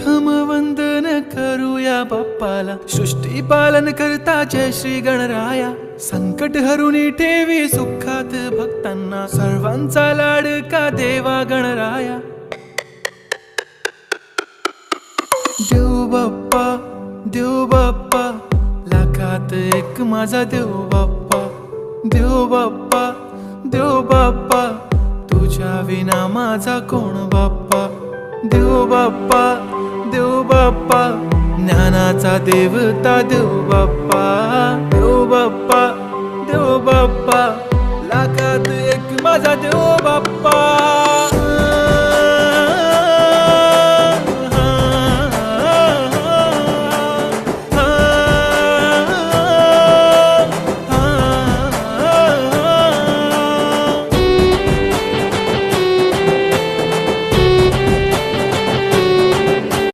प्रथम वंदन करूया बाप्पाला, सृष्टी पालन करता जय श्री गणराया. संकट हरुनी ठेवी सुखात भक्तांना, सर्वांचा लाडका देवा गणराया. देव बाप्पा, देव बाप्पा, लाखात एक माझा देव बाप्पा. देव बाप्पा, देव बाप्पा, तुझ्या विना माझा कोण बाप्पा. देव बाप्पा, देव बाप्पा, ज्ञानाचा देवता देव बाप्पा. देव बाप्पा, देव बाप्पा, लाखात एक माझा देव बाप्पा.